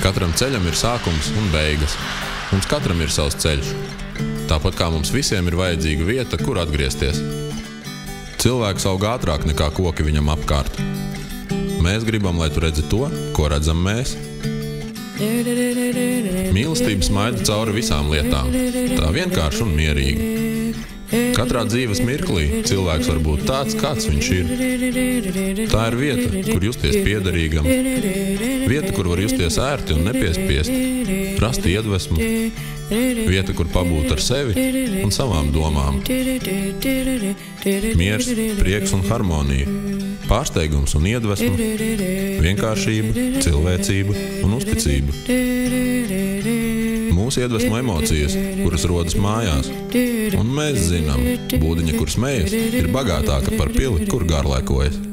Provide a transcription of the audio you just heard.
Katram ceļam ir sākums un beigas. Mums katram ir savs ceļš. Tāpat kā mums visiem ir vajadzīga vieta, kur atgriezties. Cilvēks aug ātrāk nekā koki viņam apkārt. Mēs gribam, lai tu redzi to, ko redzam mēs. Mīlestība smaida cauri visām lietām. Tā vienkārši un mierīgi. Katrā dzīves mirklī cilvēks var būt tāds, kāds viņš ir. Tā ir vieta, kur justies piederīgam. Vieta, kur var justies ērti un nepiespiest. Rast iedvesmu. Vieta, kur pabūt ar sevi un savām domām. Miers, prieks un harmonija. Pārsteigums un iedvesma. Vienkāršība, cilvēcība un uzticība. Mūsu iedvesmo emocijas, kuras rodas mājās. Un mēs zinām, būdiņa, kur smejas, ir bagātāka par pili, kur garlaikojas.